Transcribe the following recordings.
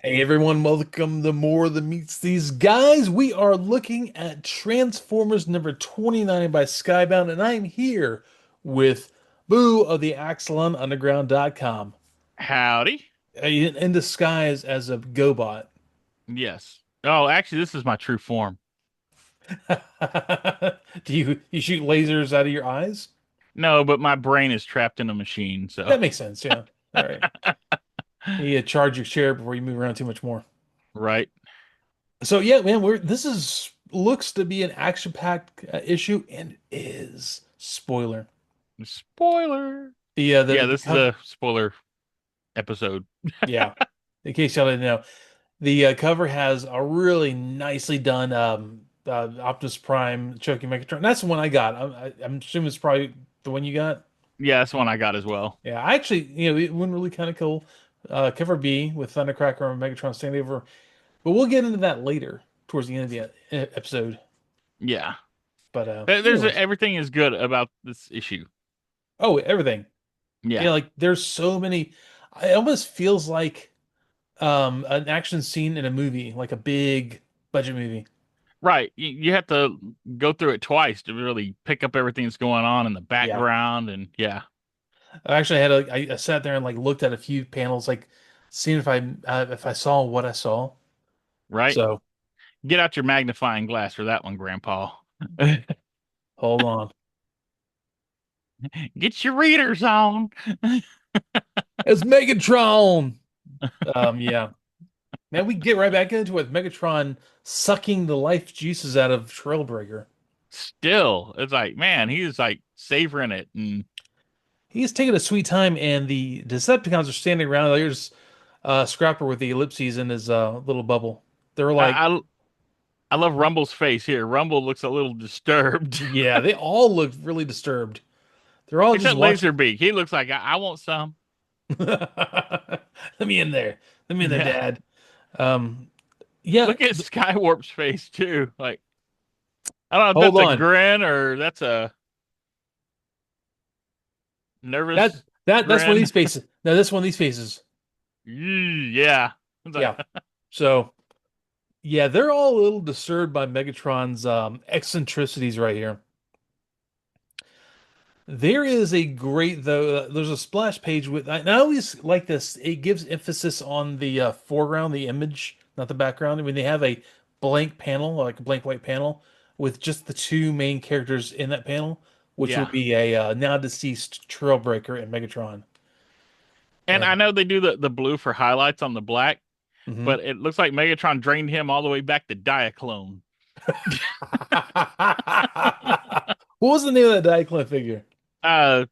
Hey everyone, welcome to More Than Meets These Guys. We are looking at Transformers number 29 by Skybound, and I'm here with Boo of the AxelonUnderground.com Howdy. in disguise as a GoBot. Yes. Oh, actually, this is my true form. Do you shoot lasers out of your eyes? No, but my brain is trapped in a machine, so That makes sense, yeah. All right. You charge your chair before you move around too much more. right. So yeah, man, we're this is looks to be an action-packed issue and is. Spoiler. Spoiler. The Yeah, the this is a spoiler episode. yeah. In case y'all didn't know, the cover has a really nicely done Optimus Prime choking Megatron. That's the one I got. I'm assuming it's probably the one you got. Yeah, that's one I got as well. Yeah, I actually, it went really kind of cool. Cover B with Thundercracker and Megatron standing over, but we'll get into that later towards the end of the episode. Yeah. But anyways, Everything is good about this issue. oh, everything. Yeah. Yeah, like there's so many. It almost feels like an action scene in a movie, like a big budget movie. Right. You have to go through it twice to really pick up everything that's going on in the Yeah. background and yeah, I actually I sat there and like looked at a few panels, like seeing if I saw what I saw. right? So Get out your magnifying glass for that one, Grandpa. hold on. Get your readers on. It's Megatron. Yeah. Man, we get right back into it with Megatron sucking the life juices out of Trailbreaker. Still, it's like, man, he's like savoring it. And He's taking a sweet time, and the Decepticons are standing around. There's Scrapper with the ellipses in his little bubble. They're like, I, I, I love Rumble's face here. Rumble looks a little disturbed. yeah, they all look really disturbed. They're all just Except watching. Laserbeak. He looks like I want some. Let me in there. Let me in there, Yeah. Dad. Um, yeah, Look at Skywarp's face too. Like, I don't know if hold that's a on. grin or that's a That nervous that's one of grin. these faces. No, this one of these faces. Yeah. It's like, Yeah. So yeah, they're all a little disturbed by Megatron's eccentricities right here. There is a great though. There's a splash page with. And I always like this. It gives emphasis on the foreground, the image, not the background. When they have a blank panel, like a blank white panel, with just the two main characters in that panel, which would yeah. be a now deceased Trailbreaker and Megatron. And I And know they do the blue for highlights on the black, mhm. but it looks like Megatron drained him all the way back to Diaclone. What was the name of that Diaclone figure? Uh,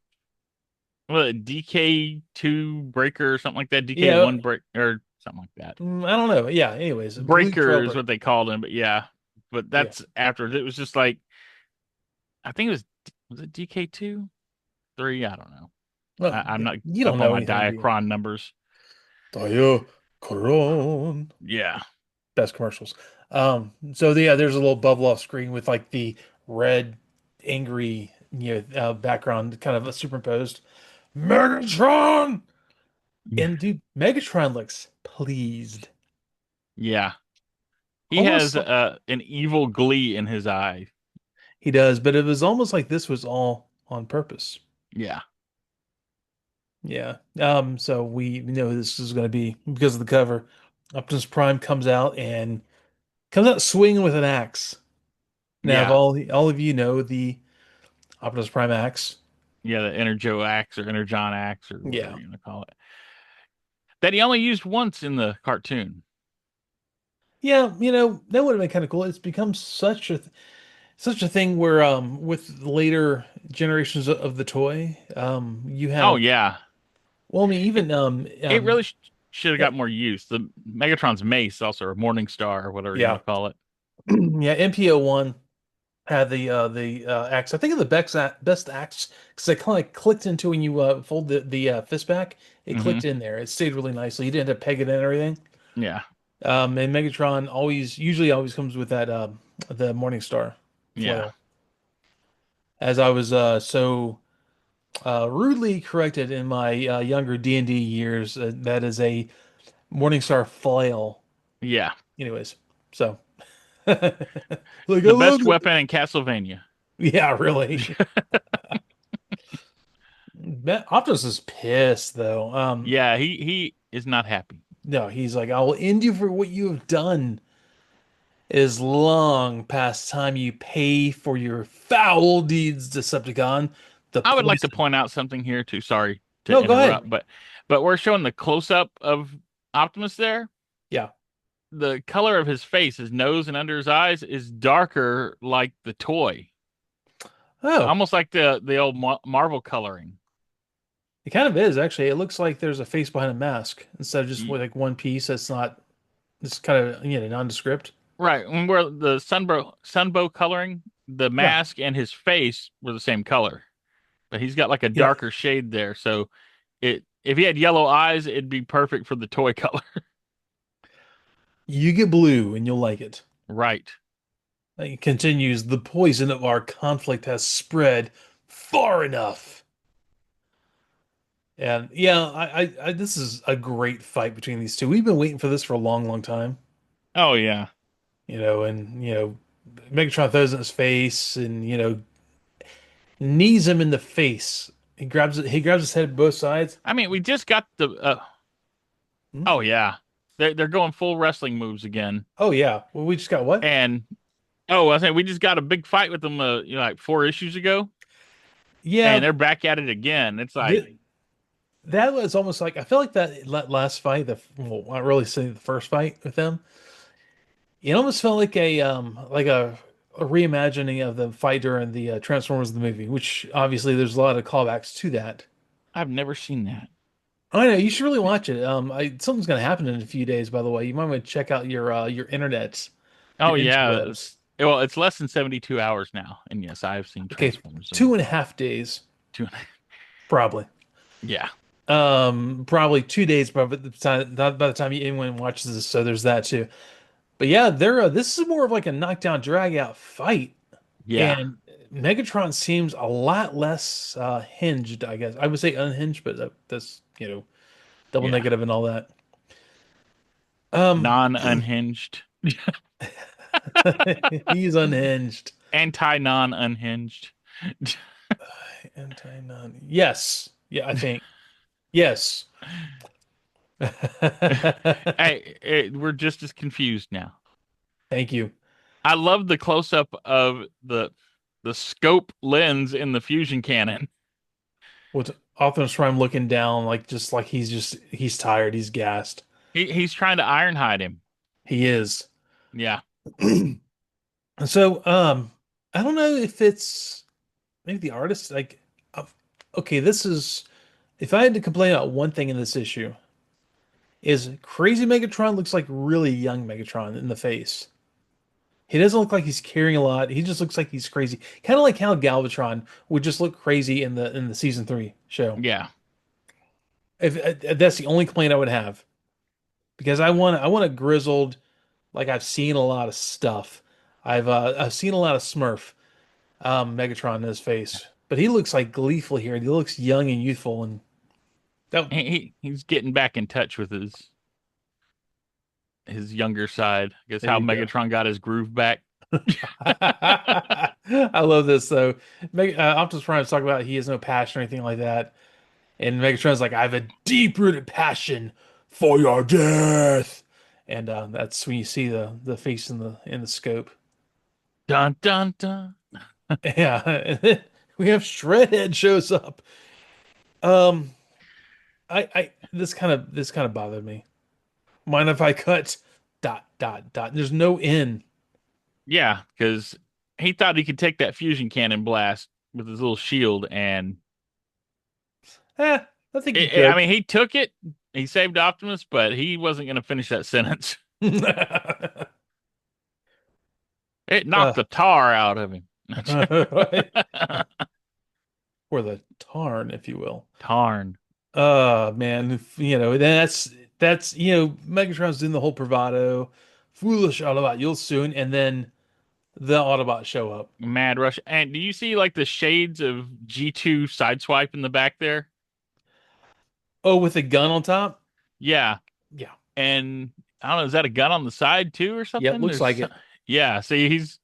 what, DK2 breaker or something like that. Yeah, DK1 break or something like that. I don't know. Yeah. Anyways, Blue Breaker is Trailbreaker. what they called him, but yeah. But Yeah. that's afterwards. It was just like I think it was it DK2? 3? I don't know. Well, I'm not you don't up on know my anything, do you? Diacron numbers. Diacron. Yeah. Best commercials. So there's a little bubble off screen with like the red, angry, background kind of superimposed. Megatron! And dude, Megatron looks pleased. Yeah. He Almost has like an evil glee in his eye. he does, but it was almost like this was all on purpose. Yeah. Yeah. So we know this is going to be because of the cover. Optimus Prime comes out swinging with an axe. Now, if Yeah. all of you know the Optimus Prime axe, Yeah, the Energo axe or Energon axe or whatever yeah, you want to call it. That he only used once in the cartoon. yeah, that would have been kind of cool. It's become such a thing where with later generations of the toy, you Oh have yeah. well, I mean It even it really should have yeah, got more use. The Megatron's mace also, or Morning Star or whatever you want yeah, to call it. yeah, MPO1 had the axe. I think of the best axe because it kind of like clicked into when you fold the fist back. It Hmm. clicked in there. It stayed really nicely. You didn't have to peg it in and everything. Yeah. And Megatron usually always comes with that the Morning Star Yeah. flail. As I was so rudely corrected in my younger D&D years, that is a Morningstar flail. Yeah, Anyways, so like I the love best it. weapon in Castlevania. Yeah, really. Optimus is pissed though. Yeah, he is not happy. No, he's like, I will end you for what you have done. It is long past time you pay for your foul deeds, Decepticon. The I would like to poison. point out something here too. Sorry to No, go ahead. interrupt, but we're showing the close up of Optimus there. Yeah. The color of his face, his nose and under his eyes is darker like the toy. Oh, Almost like the old Marvel coloring. it kind of is actually. It looks like there's a face behind a mask instead of just Y- like one piece. That's not. It's kind of nondescript. Right, when we're the sunbow coloring, the Yeah. mask and his face were the same color, but he's got like a Yeah. darker shade there. So it if he had yellow eyes, it'd be perfect for the toy color. You get blue and you'll like it. Right. It continues. The poison of our conflict has spread far enough. And yeah, this is a great fight between these two. We've been waiting for this for a long, long time. Oh yeah. Megatron throws it in his face and knees him in the face. He grabs his head both sides. I mean, we just got the Hmm? oh yeah. They're going full wrestling moves again. Oh yeah. Well, we just got what? And oh, I think we just got a big fight with them like 4 issues ago, and Yeah, they're back at it again. It's like th that was almost like I feel like that last fight, well, not really saying the first fight with them. It almost felt like a reimagining of the fight during the Transformers the movie, which obviously there's a lot of callbacks to that. I've never seen that. I know you should really watch it. Something's gonna happen in a few days, by the way. You might want to check out your internet, Oh your yeah. interwebs. Well, it's less than 72 hours now. And yes, I have seen Okay, Transformers. So 2.5 days, two, probably. yeah. Probably 2 days by the time not by the time anyone watches this. So there's that too. But yeah, this is more of like a knockdown, drag out fight, Yeah. and Megatron seems a lot less hinged. I guess I would say unhinged, but that's double Yeah. negative and all that. Um, Non-unhinged. he's unhinged. Anti-non-unhinged. Anti none. Yes. Yeah, I think. Yes. We're just as confused now. Thank you. I love the close-up of the scope lens in the fusion cannon. With Optimus Prime looking down, like just like he's tired, he's gassed. He's trying to Ironhide him. He is. Yeah. So, I don't know if it's maybe the artist. Like, uh, okay, this is if I had to complain about one thing in this issue, is Crazy Megatron looks like really young Megatron in the face. He doesn't look like he's carrying a lot. He just looks like he's crazy. Kind of like how Galvatron would just look crazy in the season 3 show. Yeah. If that's the only complaint I would have, because I want a grizzled, like I've seen a lot of stuff. I've seen a lot of Smurf Megatron in his face, but he looks like gleeful here. He looks young and youthful, and that He's getting back in touch with his younger side. I guess there how you go. Megatron got his groove back. I love this though. Optimus Prime's talking about he has no passion or anything like that, and Megatron's like, "I have a deep-rooted passion for your death," and that's when you see the face in the scope. Dun dun dun. Yeah, and then we have Shredhead shows up. Um, I this kind of bothered me. Mind if I cut dot dot dot? There's no N. Yeah, because he thought he could take that fusion cannon blast with his little shield, and Eh, I think you could. I mean, he took it. He saved Optimus, but he wasn't going to finish that sentence. It knocked uh, the tar out of him. or the tarn, if you will. Tarn. Man, that's Megatron's doing the whole bravado, foolish Autobot, you'll soon, and then the Autobots show up. Mad Rush. And do you see like the shades of G2 sideswipe in the back there? Oh, with a gun on top? Yeah. Yeah. and I don't know, is that a gun on the side too or Yep, something? looks like it. Yeah. See, He's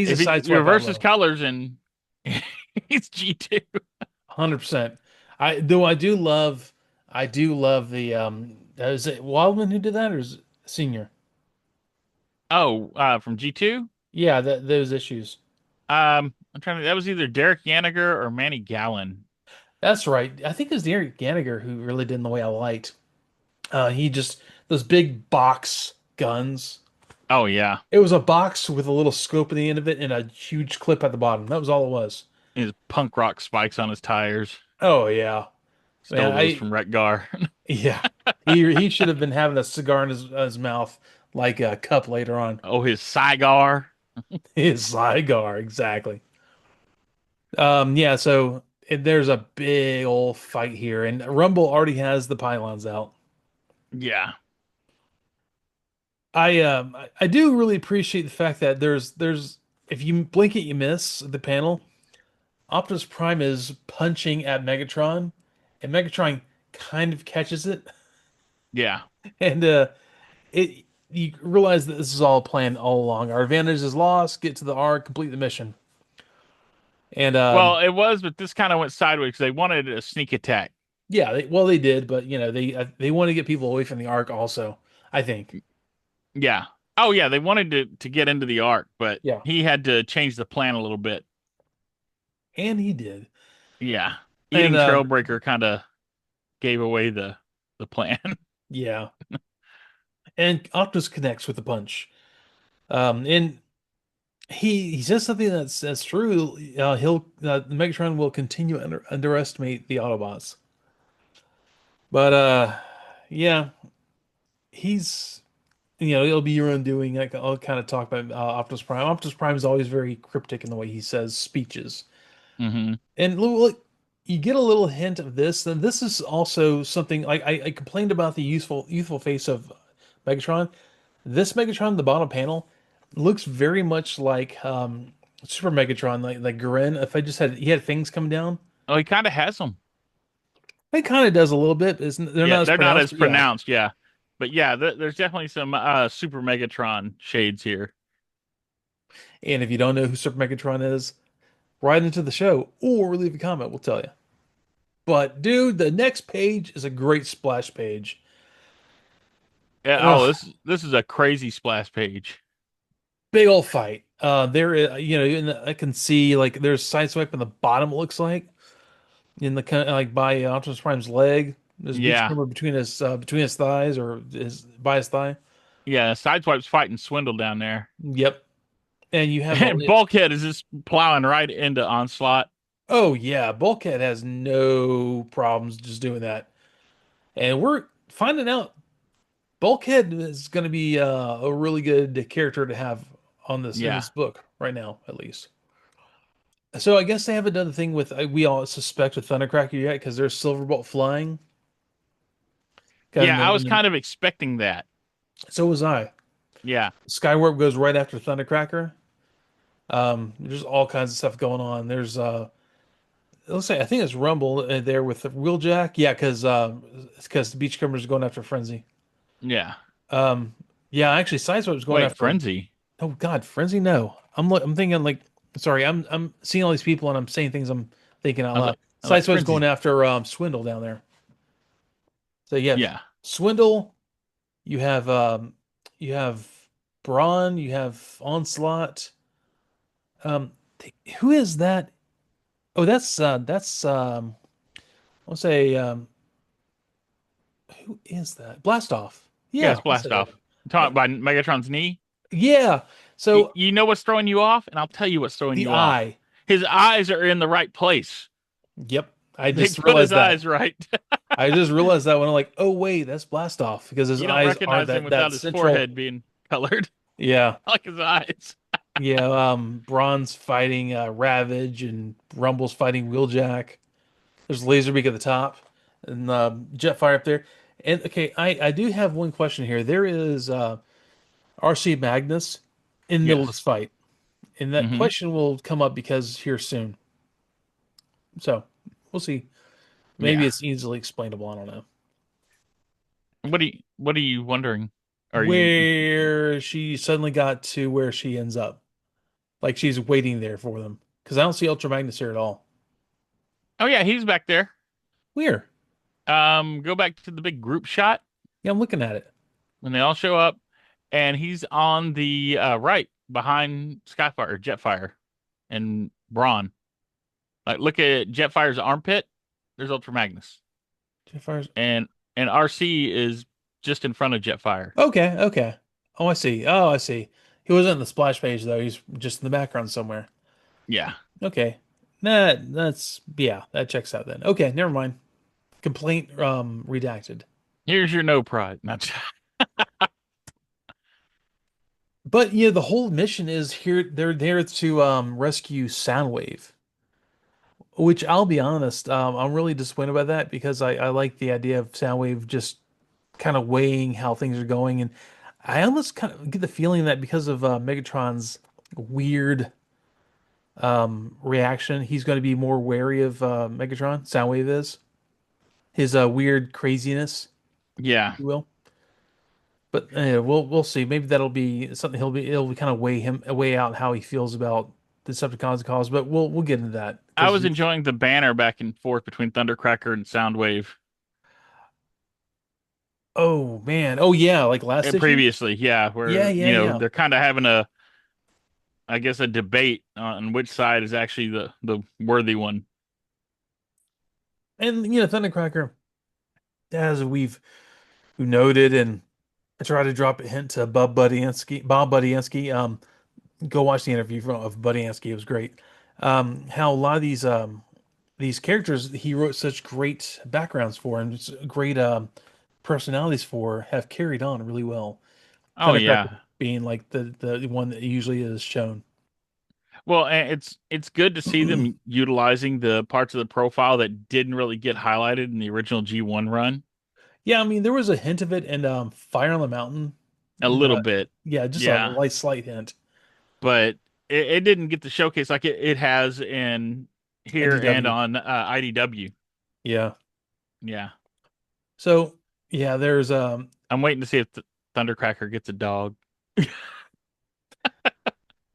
a if he sideswipe reverses outlaw, colors and he's G2. 100%. I do love the is it Wildman who did that or is it Senior? Oh, from G2. Yeah, those issues. I'm trying to. That was either Derek Yaniger or Manny Gallen. That's right. I think it was Eric Gallagher who really did in the way I liked. He just those big box guns. Oh yeah, It was a box with a little scope at the end of it and a huge clip at the bottom. That was all it was. his punk rock spikes on his tires. Oh yeah, man. Stole those from Wreck-Gar. Yeah, he should have been having a cigar in his mouth like a cup later on. Oh, his cigar. His cigar, exactly. Yeah. So there's a big old fight here, and Rumble already has the pylons out. Yeah, I do really appreciate the fact that there's if you blink it, you miss the panel. Optimus Prime is punching at Megatron, and Megatron kind of catches it, yeah. and it you realize that this is all planned all along. Our advantage is lost. Get to the Ark, complete the mission, and Well, it was, but this kind of went sideways because they wanted a sneak attack. yeah, well they did, but you know they want to get people away from the Ark also. I think, Yeah. Oh yeah, they wanted to get into the arc, but yeah, he had to change the plan a little bit. and he did, Yeah. and Eating Trailbreaker kind of gave away the plan. yeah, and Optimus connects with the punch. And he says something that's true. Megatron will continue to underestimate the Autobots, but yeah, he's it'll be your own doing. Like I'll kind of talk about Optimus Prime. Optimus Prime is always very cryptic in the way he says speeches, Hmm. and look, you get a little hint of this. And this is also something like I complained about the youthful face of Megatron. This Megatron, the bottom panel, looks very much like Super Megatron, like Garen. If I just had he had things coming down, Oh, he kind of has them. it kind of does a little bit. They're Yeah, not as they're not pronounced, as but yeah. pronounced. Yeah, but yeah, there's definitely some Super Megatron shades here. And if you don't know who Super Megatron is, write into the show or leave a comment. We'll tell you. But dude, the next page is a great splash page. Yeah. Oh, Ugh, this is a crazy splash page. big old fight. There is, I can see like there's sideswipe in the bottom. It looks like in the kind of like by Optimus Prime's leg. There's a beach Yeah, comber between his thighs or his by his thigh. yeah. Sideswipe's fighting Swindle down there, Yep. And you have all and the Bulkhead is just plowing right into Onslaught. oh yeah, Bulkhead has no problems just doing that. And we're finding out Bulkhead is going to be a really good character to have on this in Yeah, this book right now, at least. So I guess they haven't done the thing with we all suspect with Thundercracker yet because there's Silverbolt flying. yeah. And I was then kind of expecting that. so was I. Yeah, Skywarp goes right after Thundercracker. There's all kinds of stuff going on. There's let's say I think it's Rumble there with the Wheeljack. Yeah, because the Beachcombers are going after Frenzy. yeah. Um, yeah, actually, Sideswipe's going Wait, after. Frenzy. Oh God, Frenzy. No, I'm thinking like. Sorry, I'm seeing all these people and I'm saying things I'm thinking out loud. I was like Sideswipe's going Frenzy. after Swindle down there. So you have Yeah, Swindle. You have Brawn. You have Onslaught. Um, who is that? Oh, that's I'll say who is that? Blastoff. yeah. It's Yeah, I'll say Blast that. Off. Talking about Megatron's knee. Yeah. So You know what's throwing you off, and I'll tell you what's throwing the you off. eye. His eyes are in the right place. Yep. I They just put his realized that. eyes right. I just realized that when I'm like, oh wait, that's Blastoff because his You don't eyes are recognize him that without his central. forehead being colored Yeah. like his eyes. Yeah. Brawn's fighting Ravage and Rumble's fighting Wheeljack. There's Laserbeak at the top and Jetfire up there. And okay, I do have one question here. There is RC Magnus in the middle of this Yes. fight. And that Hmm. question will come up because here soon. So we'll see. Maybe Yeah. it's easily explainable. I don't know. what are you wondering? Are you Where she suddenly got to where she ends up. Like she's waiting there for them. Because I don't see Ultra Magnus here at all. Oh yeah, he's back there. Where? Go back to the big group shot Yeah, I'm looking at it. when they all show up, and he's on the right behind Skyfire or Jetfire and Brawn. Like look at Jetfire's armpit. There's Ultra Magnus, Jetfire's. and RC is just in front of Jetfire. Okay, okay. Oh, I see. Oh, I see. He wasn't on the splash page though. He's just in the background somewhere. Yeah. Okay. That's yeah, that checks out then. Okay, never mind. Complaint redacted. Here's your no pride. Not But yeah, the whole mission is here they're there to rescue Soundwave. Which I'll be honest, I'm really disappointed by that because I like the idea of Soundwave just kind of weighing how things are going, and I almost kind of get the feeling that because of Megatron's weird reaction, he's going to be more wary of Megatron. Soundwave is his weird craziness, yeah. if you will. But we'll see. Maybe that'll be something it'll kind of weigh out how he feels about the Decepticons and cause. But we'll get into that I because was enjoying the banner back and forth between Thundercracker and Soundwave oh man, oh yeah, like last issue. previously. Yeah, Yeah, where yeah, yeah. they're kind of having I guess, a debate on which side is actually the worthy one. And Thundercracker, as we've noted, and I try to drop a hint to Bob Budiansky. Go watch the interview of Budiansky. It was great. How a lot of these characters he wrote such great backgrounds for and just great personalities for have carried on really well. Oh Thundercracker yeah. being like the one that usually is shown. Well, and it's good to see them utilizing the parts of the profile that didn't really get highlighted in the original G1 run Yeah, I mean there was a hint of it in Fire on the Mountain. a little bit. Yeah, just a Yeah, light slight hint. but it didn't get the showcase like it has in here and IDW. on IDW. Yeah. Yeah. So yeah, there's I'm waiting to see if Thundercracker gets a dog, he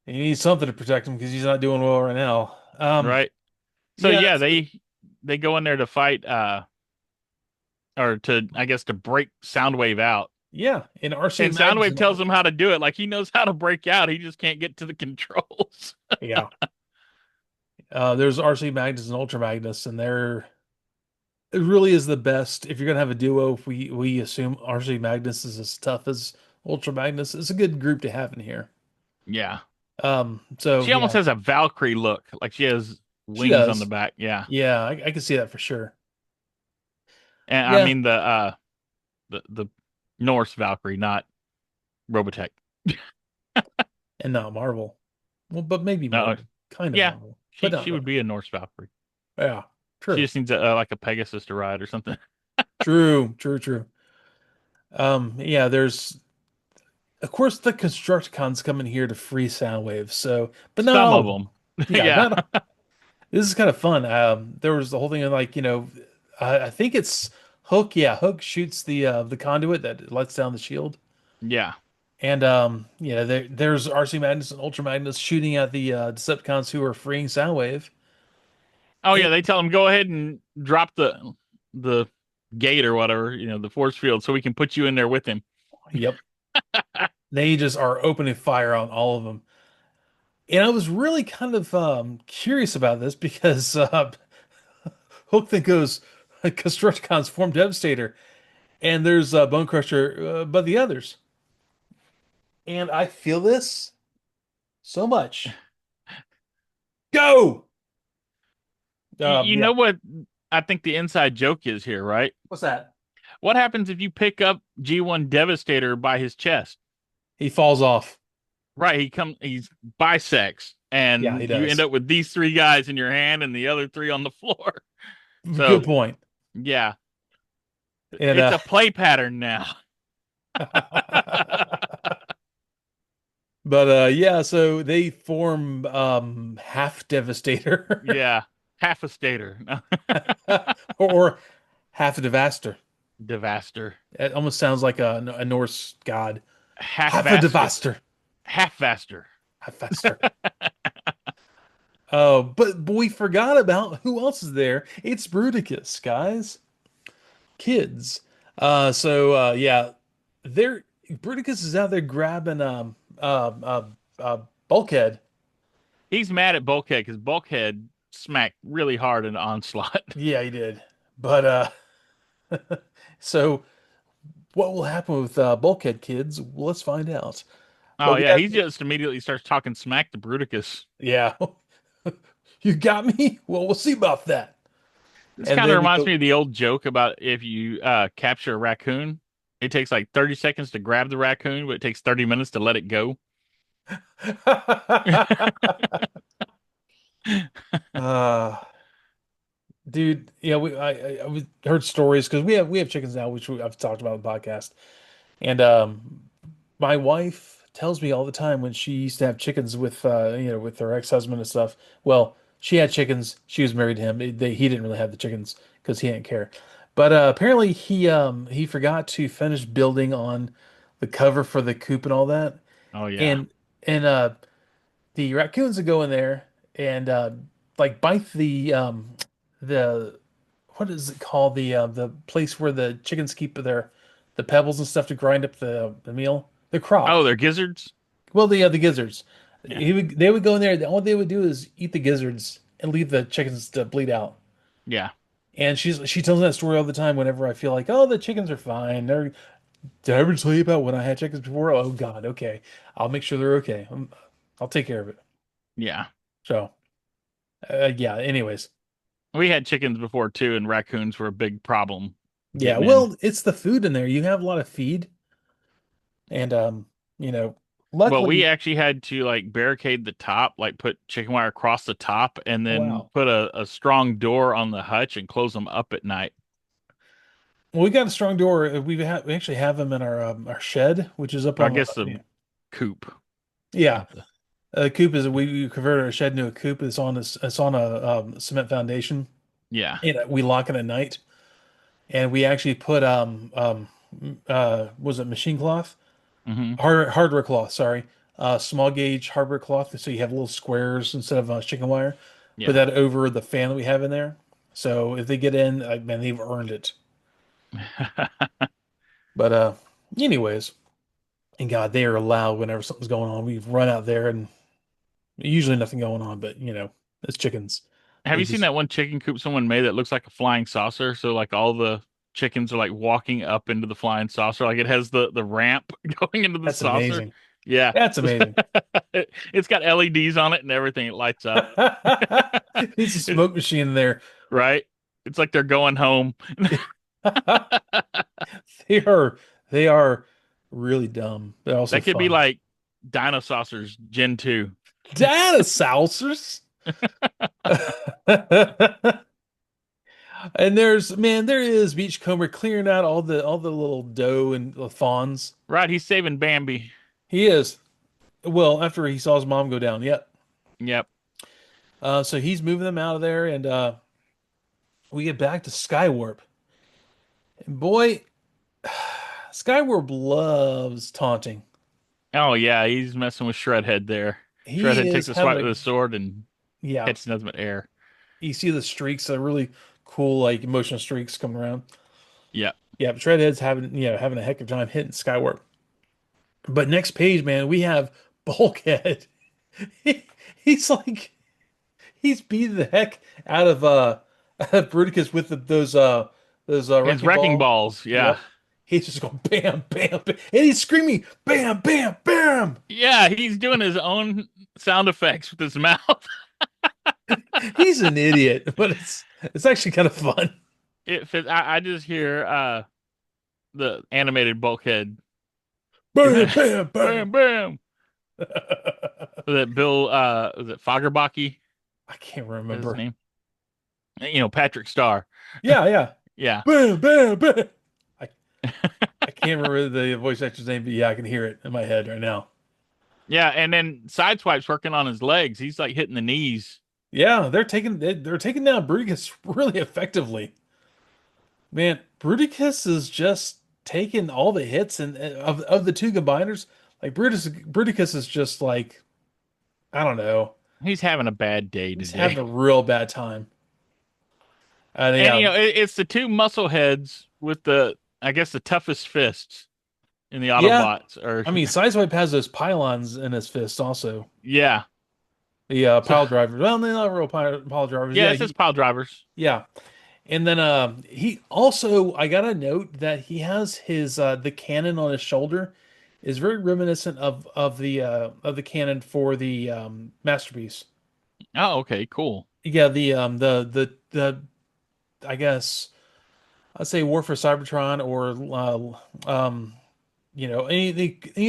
needs something to protect him because he's not doing well right now. right? So Yeah, yeah, that's good. they go in there to fight or to I guess to break Soundwave out. Yeah, and RC And Magnus Soundwave and tells him how to do it. Like he knows how to break out. He just can't get to the controls. yeah, there's RC Magnus and Ultra Magnus, and they're it really is the best. If you're gonna have a duo, if we assume RC Magnus is as tough as Ultra Magnus, it's a good group to have in here. Yeah. So She almost yeah, has a Valkyrie look. Like she has she wings on the does. back. Yeah. Yeah, I can see that for sure. And I Yeah, mean the Norse Valkyrie, not Robotech. and not Marvel. Well, but maybe No. Marvel, kind of Yeah. Marvel, but not She would really. be a Norse Valkyrie. Yeah, She true, just needs like a Pegasus to ride or something. true, true, true. Yeah, there's of course the Constructicons coming here to free Soundwave, so but not Some all of of them. them. Yeah, Yeah. not this is kind of fun. There was the whole thing of like, I think it's Hook. Yeah, Hook shoots the conduit that lets down the shield. Yeah. And there's RC Magnus and Ultra Magnus shooting at the Decepticons who are freeing Soundwave. Oh And, yeah, they tell him go ahead and drop the gate or whatever, the force field, so we can put you in there with him. yep, they just are opening fire on all of them. And I was really kind of curious about this because Hook then goes, Constructicons form Devastator, and there's Bone Crusher, but the others. And I feel this so much. Go! You Yeah. know what I think the inside joke is here, right? What's that? What happens if you pick up G1 Devastator by his chest? He falls off. Right, he's bisects, Yeah, he and you end does. up with these three guys in your hand and the other three on the floor. Good So point. yeah, And it's a play pattern now. but yeah, so they form half Devastator Yeah, half a stater. or half Devastator. Devaster. It almost sounds like a Norse god. Half vaster. Hafadavaster. Half vaster. Hephaestus. Oh, but we forgot about who else is there. It's Bruticus, guys. Kids. Yeah, they're Bruticus is out there grabbing Bulkhead. He's mad at Bulkhead because Bulkhead smacked really hard in Onslaught. Yeah, he did. But so what will happen with Bulkhead kids? Well, let's find out. Oh But we yeah, got he just immediately starts talking smack to Bruticus. yeah. You got me? Well, we'll see about that. This And kind of then we reminds go me of the old joke about if you capture a raccoon, it takes like 30 seconds to grab the raccoon, but it takes 30 minutes to let it go. uh dude, yeah, we heard stories because we have chickens now, which I've talked about on the podcast. And my wife tells me all the time when she used to have chickens with with her ex-husband and stuff. Well, she had chickens. She was married to him. He didn't really have the chickens because he didn't care. But apparently he forgot to finish building on the cover for the coop and all that. Oh yeah. And and the raccoons would go in there and like bite the what is it called, the place where the chickens keep the pebbles and stuff to grind up the meal, the crop. Oh, they're gizzards? Well, the gizzards. Yeah. They would go in there. All they would do is eat the gizzards and leave the chickens to bleed out. Yeah. And she tells that story all the time whenever I feel like, oh, the chickens are fine. Did I ever tell you about when I had chickens before? Oh God, okay. I'll make sure they're okay. I'll take care of it. Yeah. So, yeah. Anyways, We had chickens before too, and raccoons were a big problem yeah. getting in. Well, it's the food in there. You have a lot of feed, and you know, Well, we luckily, actually had to like barricade the top, like put chicken wire across the top, and oh, then wow. put a strong door on the hutch and close them up at night. Well, we got a strong door. We actually have them in our shed, which is up Or I on guess yeah. the coop, Yeah. not the. Coop is we converted our shed into a coop. It's on a cement foundation, Yeah. and we lock it at night. And we actually put was it machine cloth? Hmm. Hardware cloth, sorry. Small gauge hardware cloth, so you have little squares instead of chicken wire. Put Yeah. that over the fan that we have in there. So if they get in, man, they've earned it. But anyways, and God, they are loud whenever something's going on. We run out there and usually nothing going on, but it's chickens. Have They you seen just that one chicken coop someone made that looks like a flying saucer? So like all the chickens are like walking up into the flying saucer, like it has the ramp going into the that's saucer. amazing. Yeah. That's amazing. It's got LEDs on it and everything. It lights up. It's a smoke machine in there. Right? It's like they're going home. They are they are really dumb, but also That could be fun. like Dinosaucers Gen 2. Dinosaurs. And there is Beachcomber clearing out all the little doe and the fawns. Right, he's saving Bambi. He is. Well, after he saw his mom go down. Yep. Yep. So he's moving them out of there, and we get back to Skywarp. And boy, Skywarp loves taunting. Oh yeah, he's messing with Shredhead there. He Shredhead takes is a having swipe with his a sword and yeah. hits nothing but air. You see the streaks, the really cool like emotional streaks coming around. Yep. Yeah, but Shredhead's having a heck of a time hitting Skywarp. But next page, man, we have Bulkhead. He, he's like he's beating the heck out of out of Bruticus with those His wrecking wrecking ball. balls, yeah. Yep. He's just going bam, bam, bam, and he's screaming bam, bam, bam. Yeah, he's doing his own sound effects with his mouth. He's an idiot, but it's actually kind of fun. It fits. I just hear the animated Bulkhead. Bam, bam, Bam bam. bam. Was it Bill was it Fagerbaki? I can't Is his remember. name? Patrick Starr. Yeah, yeah. Yeah. Bam, bam, bam. I I can't remember the voice actor's name, but yeah, I can hear it in my head right now. Yeah, and then Sideswipe's working on his legs. He's like hitting the knees. Yeah, they're taking down Bruticus really effectively. Man, Bruticus is just taking all the hits, and of the two combiners, like Bruticus is just like, I don't know, He's having a bad day he's having today. a real bad time. And And yeah, it's the two muscle heads with I guess the toughest fists in the yeah. Autobots. Or I mean, Sideswipe has those pylons in his fist also. yeah, The so pile drivers. Well, they're not real pile drivers. yeah, Yeah, it says pile drivers. yeah. And then he also, I gotta note that he has his the cannon on his shoulder is very reminiscent of the cannon for the masterpiece. Oh, okay, cool. Yeah, the I guess I'd say War for Cybertron or any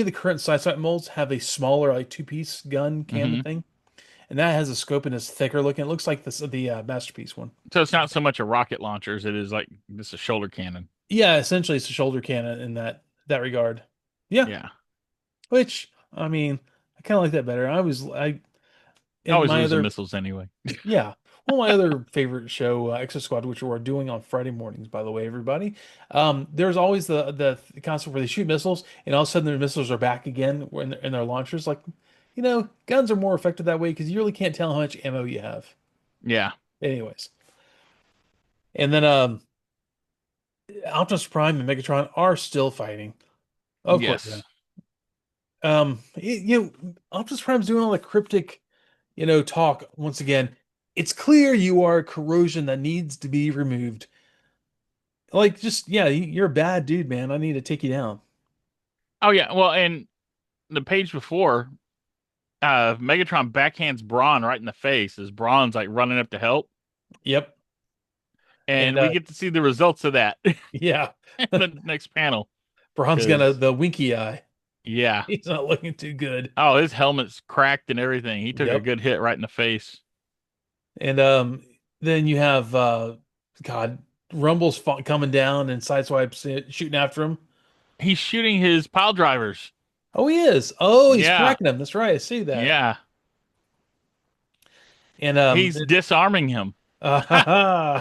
of the current sci-fi molds have a smaller like two-piece gun cannon Hmm. thing, and that has a scope and is thicker looking. It looks like the masterpiece one. So it's not so much a rocket launcher as it is like just a shoulder cannon. Yeah, essentially it's a shoulder cannon in that regard. Yeah, Yeah, which I mean, I kind of like that better. I I in always my lose the other missiles anyway. yeah, well, my other favorite show, Exo Squad, which we're doing on Friday mornings, by the way, everybody. There's always the concept where they shoot missiles, and all of a sudden their missiles are back again in their launchers. Like, guns are more effective that way because you really can't tell how much ammo you have. Yeah. Anyways, and then Optimus Prime and Megatron are still fighting. Of course, yeah. Yes. Optimus Prime's doing all the cryptic, talk once again. It's clear you are corrosion that needs to be removed. Like, just yeah, you're a bad dude, man. I need to take you down. Oh yeah. Well, and the page before, Megatron backhands Brawn right in the face as Brawn's like running up to help, Yep. And and we get to see the results of that in yeah, the next panel. Braun's gonna Because the winky eye. yeah. He's not looking too good. Oh, his helmet's cracked and everything. He took a Yep. good hit right in the face. And then you have God, Rumble's coming down and Sideswipe's shooting after him. He's shooting his pile drivers. Oh, he is. Oh, he's Yeah. cracking him. That's right. I see that. Yeah. And He's disarming him. uh,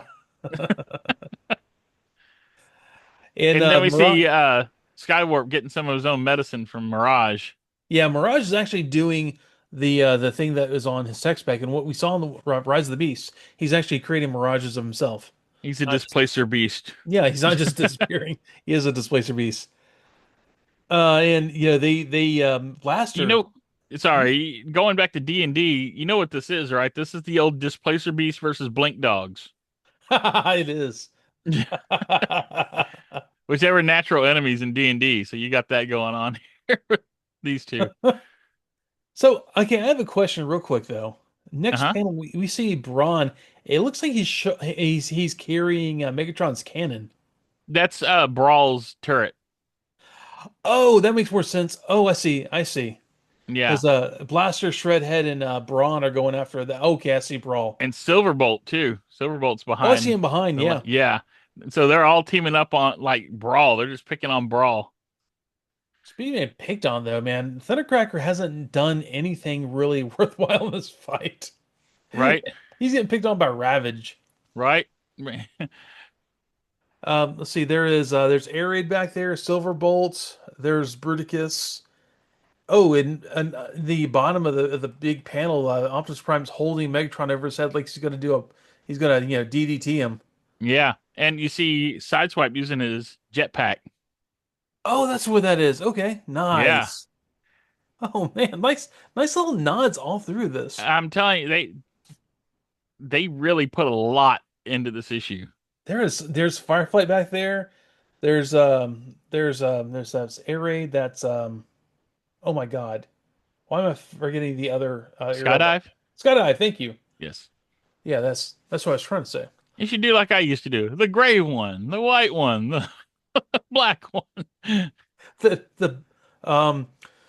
and And then we Mirage. see Skywarp getting some of his own medicine from Mirage. Yeah, Mirage is actually doing the thing that was on his tech spec, and what we saw in the Rise of the Beast, he's actually creating mirages of himself. He's a Not just, displacer beast. yeah, he's not just disappearing. He is a displacer beast. And they You Blaster. know, sorry, going back to D&D, you know what this is, right? This is the old displacer beast versus blink dogs. It is. Whichever natural enemies in D&D. So you got that going on here with these two. So, okay, I have a question real quick though. Next Uh-huh. panel, we see Braun. It looks like he's carrying Megatron's cannon. That's Brawl's turret. Oh, that makes more sense. Oh, I see. I see. Yeah. Because Blaster, Shredhead, and Brawn are going after the. Okay, I see Brawl. And Silverbolt too. Silverbolt's Oh, I see behind him behind. Yeah. yeah. So they're all teaming up on like Brawl. They're just picking on Brawl, Speaking of picked on though, man, Thundercracker hasn't done anything really worthwhile in this fight. right? He's getting picked on by Ravage. Right? Let's see. There's Air Raid back there. Silverbolt. There's Bruticus. Oh, and the bottom of the big panel, Optimus Prime's holding Megatron over his head like he's gonna DDT him. Yeah. And you see Sideswipe using his jetpack. Oh, that's what that is. Okay, Yeah. nice. Oh man, nice little nods all through this. I'm telling you, they really put a lot into this issue. There's Fireflight back there. There's that air raid that's oh my God. Why am I forgetting the other air raid? Skydive? Skydive, thank you. Yes. Yeah, that's what I was trying to say. You should do like I used to do. The gray one, the white one, the black one. The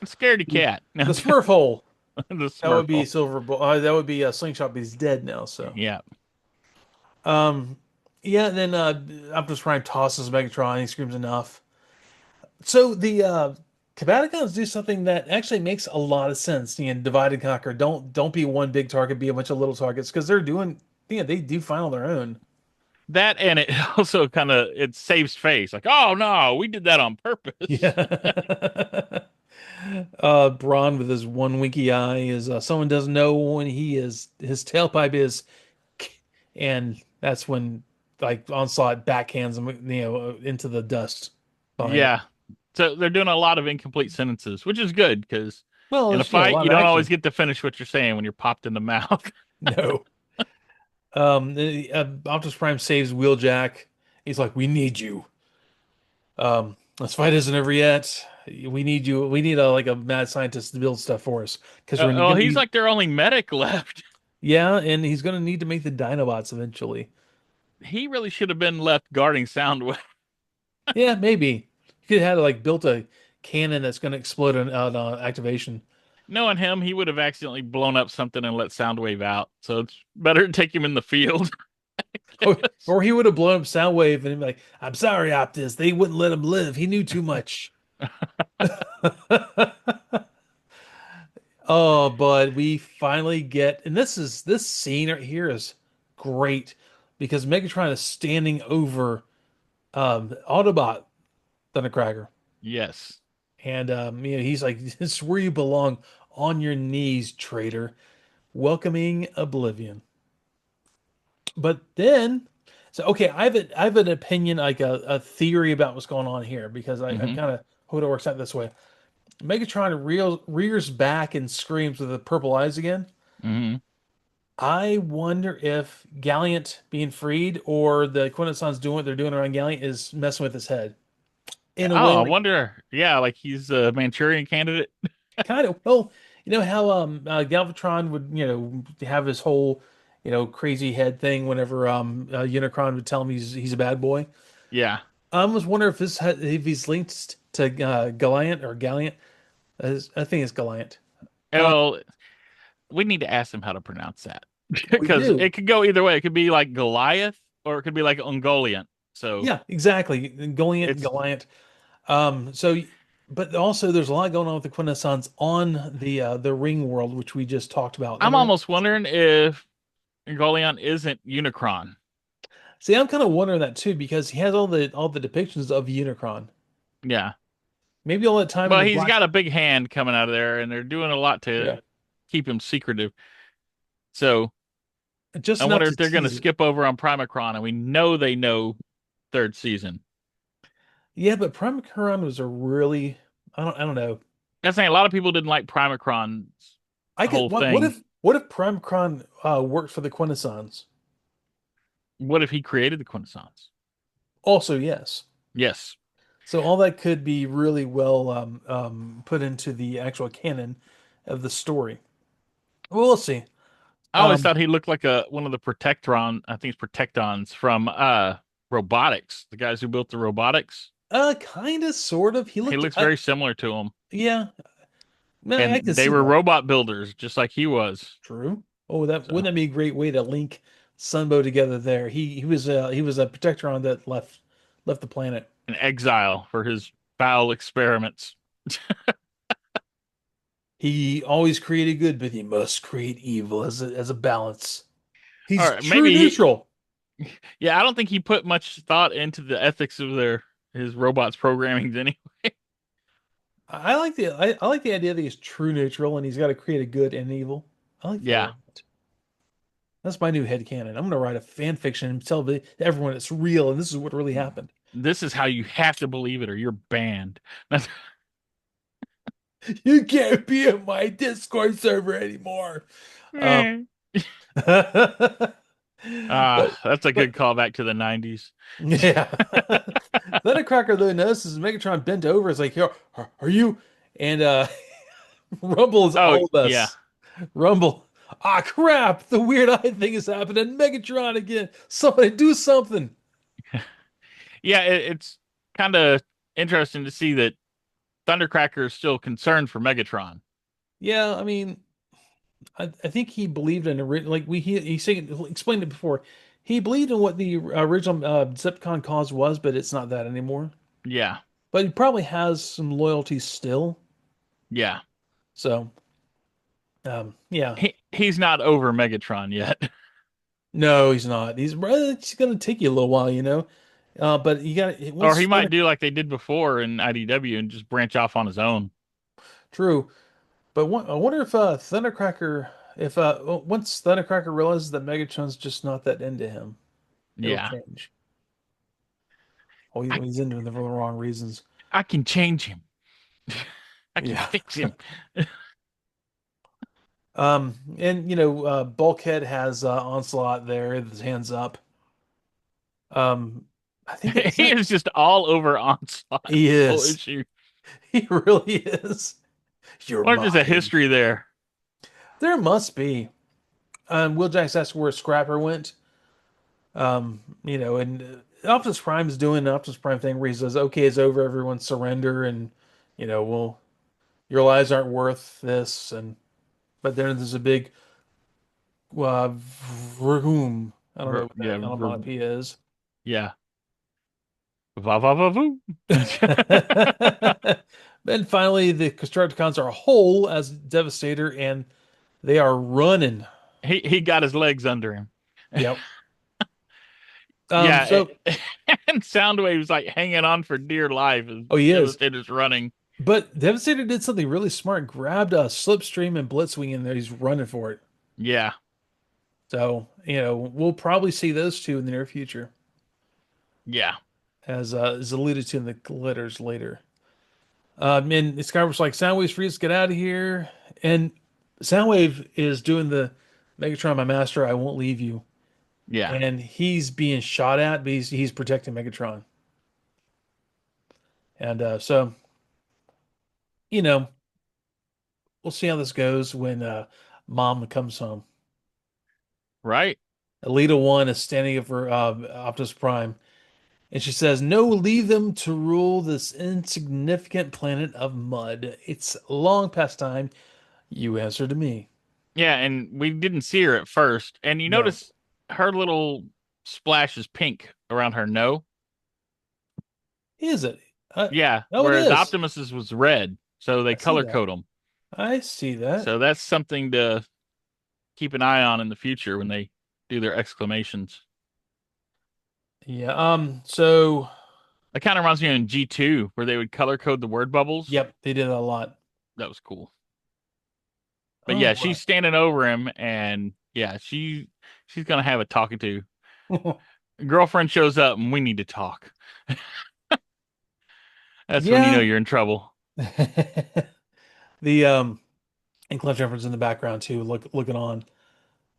Scaredy cat. the Smurf hole. The That would be Smurfle. Silver that would be a Slingshot, but he's dead now, so Yeah. um yeah, then Optimus Prime tosses Megatron, he screams enough. So the Combaticons do something that actually makes a lot of sense. Divide and conquer. Don't be one big target, be a bunch of little targets, because they do find on their own. That and it also kind of it saves face. Like, oh no, we did that on purpose. Yeah. Braun with his one winky eye is someone doesn't know when he is his tailpipe is, and that's when like Onslaught backhands him, into the dust behind him. Yeah. So they're doing a lot of incomplete sentences, which is good because Well, in a there's a fight, lot you of don't always action. get to finish what you're saying when you're popped in the mouth. No. Optimus Prime saves Wheeljack. He's like, "We need you. This fight isn't over yet. We need you. We need a like a mad scientist to build stuff for us because we're Oh, gonna he's be." like their only medic left. Yeah, and he's gonna need to make the Dinobots eventually. He really should have been left guarding Soundwave. Yeah, maybe. You could have like built a cannon that's gonna explode on activation. Knowing him, he would have accidentally blown up something and let Soundwave out. So it's better to take him in the field. Or he would have blown up Soundwave and he'd be like, "I'm sorry, Optus. They wouldn't let him live. He knew too much." Oh, but we finally get, and this scene right here is great because Megatron is standing over Autobot Thundercracker, Yes. and he's like, "This is where you belong, on your knees, traitor," welcoming oblivion. But then, so okay, I have an opinion, like a theory about what's going on here because I Hmm. kind of hope it works out this way. Megatron rears back and screams with the purple eyes again. Hmm. I wonder if Galliant being freed or the Quintessons doing what they're doing around Galliant is messing with his head in a way Oh, I like wonder. Yeah, like he's a Manchurian candidate. kind of, well, you know how Galvatron would, have his whole, crazy head thing whenever Unicron would tell him he's a bad boy. Yeah. I almost wonder if if he's linked to Galliant or Galliant. I think it's Galliant. Uh, Well, we need to ask him how to pronounce that we because do. it could go either way. It could be like Goliath or it could be like Ungoliant. So Yeah, exactly. Galliant, it's Galliant. So, but also there's a lot going on with the Quintessons on the ring world, which we just talked about. I'm almost wondering if Ungoliant isn't Unicron. See, I'm kind of wondering that too because he has all the depictions of Unicron. Yeah. Maybe all that time in Well, the he's black. got a big hand coming out of there, and they're doing a lot Yeah, to keep him secretive. So just I enough wonder to if they're going to tease it. skip over on Primacron, and we know they know third season. Yeah, but Primacron was a really, I don't know. That's saying a lot of people didn't like Primacron's I could whole what thing. if Primacron worked for the Quintessons? What if he created the Quintessons? Also, yes. Yes. So all that could be really well put into the actual canon of the story. Well, we'll see. I always Um, thought he looked like a one of the Protectron, I think it's Protectons from robotics, the guys who built the robotics. kind of, sort of. He He looked, looks very similar to them. yeah, no, I And can they see were that. robot builders, just like he was. True. Oh, that wouldn't So that be a great way to link Sunbow together there? He was a Protectron that left the planet. an exile for his foul experiments. He always created good, but he must create evil as a balance. All He's right, true maybe neutral. yeah, I don't think he put much thought into the ethics of their his robots programming anyway. I like the idea that he's true neutral and he's got to create a good and evil. I like that a Yeah. lot. That's my new headcanon. I'm gonna write a fan fiction and tell everyone it's real and this is what really happened. This is how you have to believe it or you're banned. That's, You can't be in my Discord server anymore. Um, but that's a but good callback to the 90s. yeah. Thundercracker though notices Megatron bent over. It's like, "Yo, are you?" And Rumble is Oh, all of yeah. us. Rumble. Ah, crap! The weird eye thing is happening. Megatron again. Somebody do something. Yeah, it's kind of interesting to see that Thundercracker is still concerned for Megatron. Yeah, I mean, I think he believed in like he said, explained it before. He believed in what the original Decepticon cause was, but it's not that anymore. Yeah. But he probably has some loyalty still. Yeah. So, yeah. He's not over Megatron yet. No, he's not. It's gonna take you a little while, you know. But you got Or he once might do like they did before in IDW and just branch off on his own. true. But I wonder if Thundercracker, if once Thundercracker realizes that Megatron's just not that into him, it'll Yeah. change. Oh, I he's into him for the wrong reasons. I can change him. I can Yeah. fix him. And Bulkhead has Onslaught there, with his hands up. Um, I think that's He it. is just all over Onslaught He this whole is. issue. He really is. You're What if there's a mine. history there? There must be. Will Jacks asked where Scrapper went. And Optimus Prime is doing the Optimus Prime thing where he says, "Okay, it's over. Everyone surrender, and well, your lives aren't worth this." And but then there's a big vroom. I don't know what that Yeah, onomatopoeia is. yeah. Va va va voo. Then finally, the Constructicons are whole as Devastator, and they are running. He got his legs under him. Yep. Yeah, So and Soundwave's like hanging on for dear life as oh, he is. Devastator's running. But Devastator did something really smart. Grabbed a Slipstream and Blitzwing in there. He's running for it. Yeah, So we'll probably see those two in the near future, yeah, as is alluded to in the letters later. And Skywar's like, Soundwave's free, let's get out of here. And Soundwave is doing the Megatron, my master, I won't leave you. yeah. And he's being shot at, but he's protecting Megatron. And so, you know, we'll see how this goes when Mom comes home. Right? Elita 1 is standing up for Optimus Prime. And she says, "No, leave them to rule this insignificant planet of mud. It's long past time. You answer to me." Yeah, and we didn't see her at first. And you No. notice her little splash is pink around her no. Is it? Yeah, Oh, it whereas is. Optimus's was red, so they I see color that. code them. I see that. So that's something to keep an eye on in the future when they do their exclamations. Yeah. So, That kind of reminds me of G2 where they would color code the word bubbles. yep, they did that a lot. That was cool. But All yeah, she's right. standing over him, and yeah, she's gonna have a talking to. Girlfriend shows up, and we need to talk. That's when you know Yeah. you're in trouble. The and Cliff Jumper's in the background too, looking on.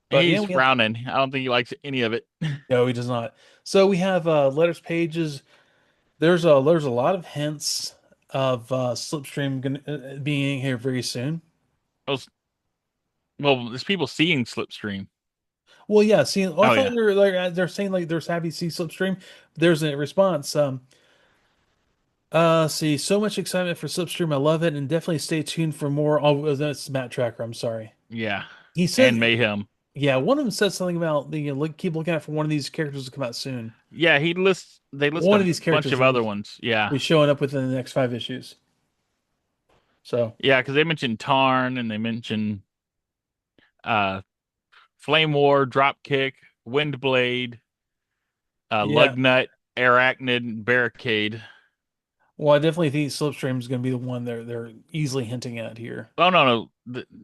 But yeah, He's we have frowning. I don't think he likes any of it. no, he does not. So we have letters pages. There's a lot of hints of Slipstream being here very soon. Well, there's people seeing Slipstream. Well, yeah. See, I Oh thought yeah, they're saying like there's happy to see Slipstream. There's a response. See, so much excitement for Slipstream. I love it, and definitely stay tuned for more. Oh, that's Matt Tracker. I'm sorry. yeah, He and said, Mayhem. yeah, one of them said something about keep looking out for one of these characters to come out soon. Yeah, he lists. They list One a of these bunch characters of will other be ones. Yeah, showing up within the next 5 issues. So yeah, because they mentioned Tarn and they mentioned uh Flame War, Dropkick, Windblade, yeah, Lugnut, Arachnid, Barricade. well, I definitely think Slipstream is going to be the one they're easily hinting at here. Oh no,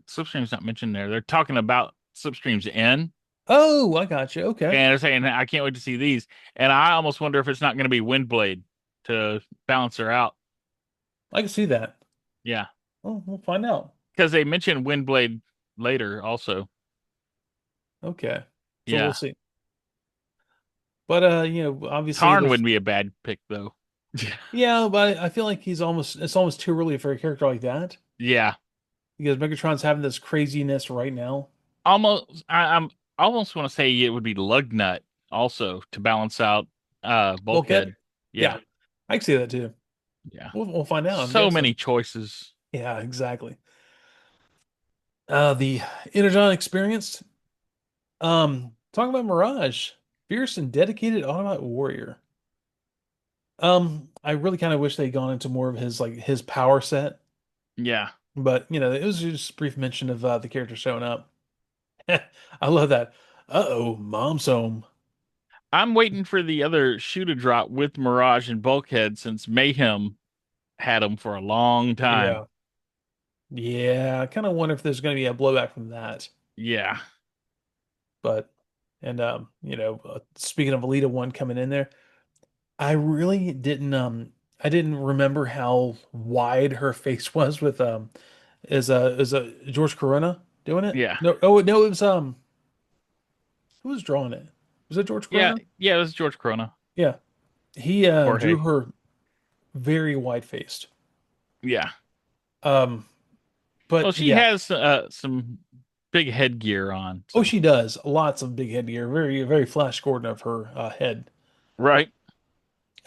Slipstream's not mentioned there. They're talking about Slipstream's N, Oh, I got you. Okay, and they're saying I can't wait to see these. And I almost wonder if it's not going to be Windblade to balance her out. I can see that. Yeah, Oh, we'll find out. because they mentioned Windblade later also. Okay, so we'll Yeah, see. But obviously Tarn there's wouldn't be a bad pick though. yeah, but I feel like it's almost too early for a character like that Yeah, because Megatron's having this craziness right now. almost. I'm almost want to say it would be Lugnut also to balance out Bulkhead, Bulkhead. Yeah, yeah, I can see that too. yeah. We'll find out. I'm So many guessing. choices. Yeah, exactly. The Energon experience. Talking about Mirage, fierce and dedicated Autobot warrior. I really kind of wish they'd gone into more of his power set, Yeah. but it was just a brief mention of the character showing up. I love that. Uh-oh, mom's home. I'm waiting for the other shoe to drop with Mirage and Bulkhead since Mayhem had them for a long time. Yeah. Yeah, I kind of wonder if there's going to be a blowback from that. Yeah. But, and speaking of Alita 1 coming in there, I really I didn't remember how wide her face was with is George Corona doing it? Yeah. No, oh no, it was who was drawing it? Was it George Yeah. Corona? Yeah. This is George Corona. Yeah. He drew Jorge. her very wide-faced. Yeah. Um, Well, but she yeah. has some big headgear on. Oh, So, she does. Lots of big headgear. Very, very Flash Gordon of her head. right.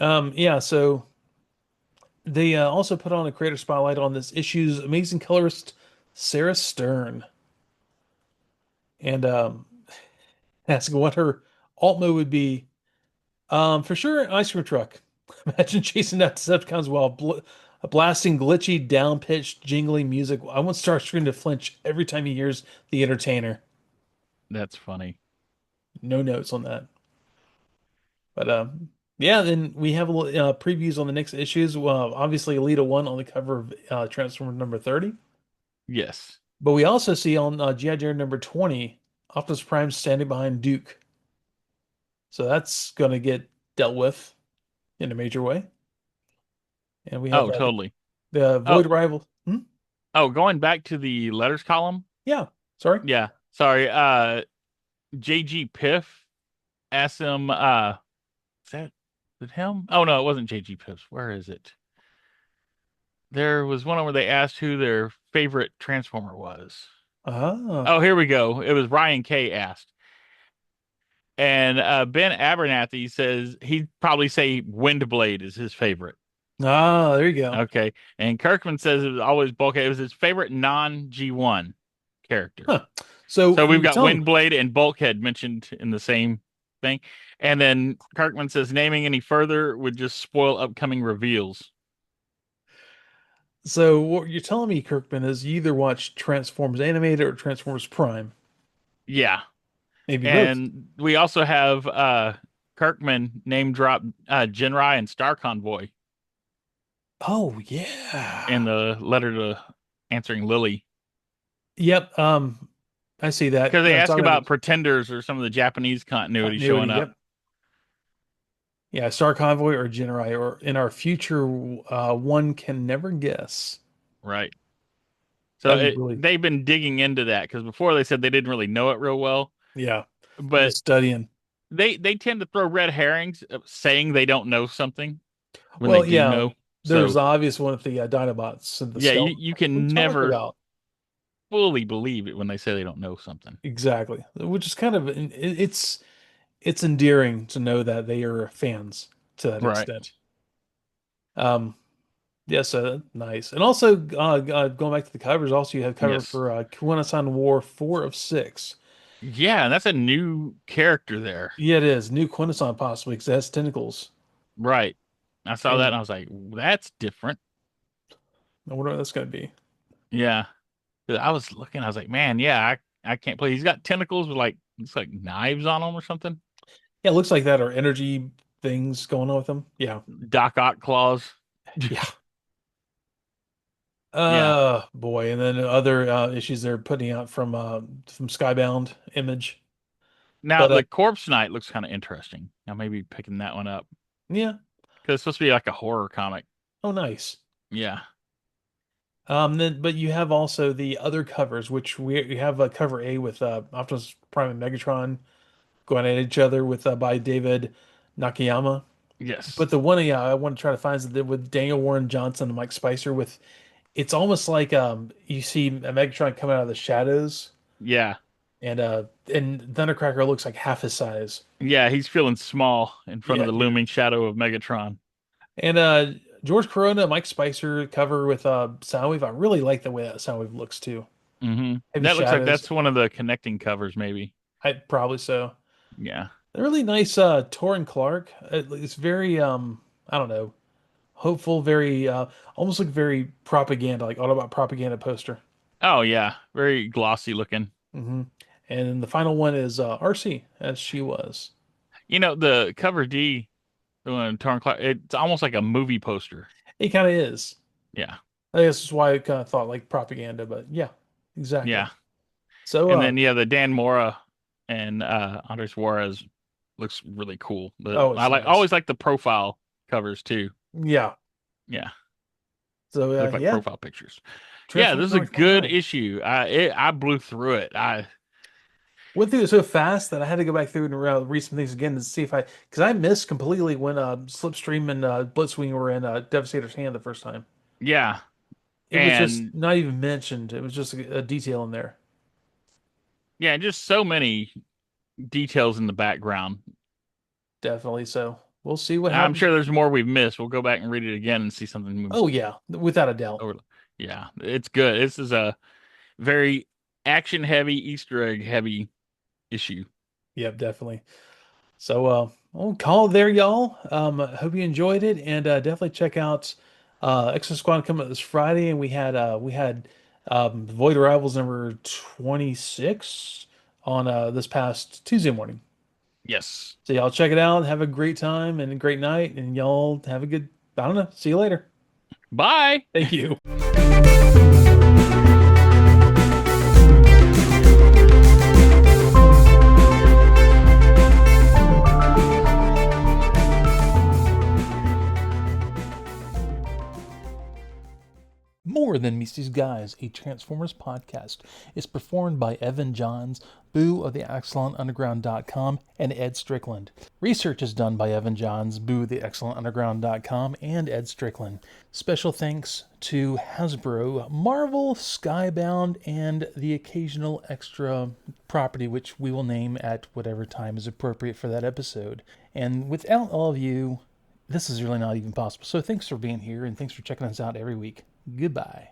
Yeah, so they also put on a creator spotlight on this issue's amazing colorist, Sarah Stern, and asking what her alt mode would be. For sure, an ice cream truck. Imagine chasing down Decepticons while blasting glitchy, down-pitched, jingling music. I want Starscream to flinch every time he hears the entertainer. That's funny. No notes on that. But yeah, then we have a little previews on the next issues. Well, obviously, Alita 1 on the cover of Transformers number 30. Yes. But we also see on G.I. Joe number 20, Optimus Prime standing behind Duke. So that's going to get dealt with in a major way. And we have Oh, totally. the Oh, Void Rival. Hmm? oh, going back to the letters column. Yeah, sorry. Yeah. Sorry. JG Piff asked him, is that him? Oh no, it wasn't JG Piff. Where is it? There was one where they asked who their favorite Transformer was. Ah, Oh, here we go. It was Ryan K asked. And Ben Abernathy says he'd probably say Windblade is his favorite. there you go. Okay. And Kirkman says it was always Bulkhead. It was his favorite non G1 character. Huh. So So we've you're got telling me. Windblade and Bulkhead mentioned in the same thing. And then Kirkman says naming any further would just spoil upcoming reveals. So what you're telling me, Kirkman, is you either watch Transformers Animated or Transformers Prime. Yeah. Maybe both. And we also have Kirkman name drop Jinrai and Star Convoy Oh in yeah. the letter to answering Lily. Yep. I see that. Because they ask Talking about about the Pretenders or some of the Japanese continuity continuity. showing up. Yep. Yeah, Star Convoy or Jinrai, or in our future, one can never guess. Right. So That'd be really, they've been digging into that because before they said they didn't really know it real well, yeah, but just studying. they tend to throw red herrings saying they don't know something when they Well, do yeah, know. there's So the obvious one with the Dinobots and the yeah, skeleton. you What are you can talking never about? fully believe it when they say they don't know something. Exactly. Which is kind of it's endearing to know that they are fans to that Right. extent. Um, yeah, so nice. And also, going back to the covers, also you have cover Yes. for Kuwana-san War 4 of 6. Yeah, and that's a new character there. Yeah, it is. New Quintesson possibly because it has tentacles. Right. I saw that And and I was like, that's different. I wonder what that's going to be. Yeah. I was looking, I was like, man, yeah, I can't play. He's got tentacles with like looks like knives on them or something. Yeah, it looks like that or energy things going on with them. Yeah. Doc Ock claws. Yeah. Yeah. Boy, and then other issues they're putting out from Skybound Image. Now But the Corpse Knight looks kind of interesting. I may be picking that one up yeah. because it's supposed to be like a horror comic. Oh, nice. Yeah. Then but you have also the other covers, which we have cover A with Optimus Prime and Megatron going at each other by David Nakayama. Yes. But the one I want to try to find is with Daniel Warren Johnson and Mike Spicer with it's almost like you see a Megatron coming out of the shadows Yeah. and Thundercracker looks like half his size. Yeah. He's feeling small in front of Yeah, the he is. looming shadow of Megatron. And George Corona, Mike Spicer cover with Soundwave. I really like the way that Soundwave looks too. Heavy That looks like shadows. that's one of the connecting covers, maybe. I probably so. Yeah. A really nice Torrin Clark. It's very I don't know, hopeful, very almost like very propaganda, like Autobot propaganda poster. Oh yeah. Very glossy looking. Hmm And then the final one is RC, as she was. The cover D, the one Torn Cloud, it's almost like a movie poster. It kind of is. Yeah. I guess that's why I kind of thought like propaganda, but yeah, exactly. Yeah. So, And then the Dan Mora and Andres Juarez looks really cool. oh, I it's like nice. always like the profile covers too. Yeah. Yeah. So, They look like yeah, profile pictures. Yeah, this Transformers is a number good 29. issue. I blew through it. I Went through it so fast that I had to go back through and read some things again to see if because I missed completely when Slipstream and Blitzwing were in Devastator's hand the first time. yeah. It was just And not even mentioned. It was just a detail in there. yeah, just so many details in the background. Definitely. So we'll see what I'm happens. sure there's more we've missed. We'll go back and read it again and see something we've Oh yeah, without a doubt. over. Yeah, it's good. This is a very action heavy, Easter egg heavy issue. Yep, definitely. So we'll call it there, y'all. I hope you enjoyed it, and definitely check out Extra Squad coming up this Friday. And we had Void Rivals number 26 on this past Tuesday morning. Yes. So y'all check it out. Have a great time and a great night, and y'all have a good. I don't know. See you later. Bye. Thank you. More Than Meets These Guys, a Transformers podcast, is performed by Evan Johns, Boo of the ExcellentUnderground.com, and Ed Strickland. Research is done by Evan Johns, Boo of the ExcellentUnderground.com, and Ed Strickland. Special thanks to Hasbro, Marvel, Skybound, and the occasional extra property which we will name at whatever time is appropriate for that episode. And without all of you, this is really not even possible. So thanks for being here and thanks for checking us out every week. Goodbye.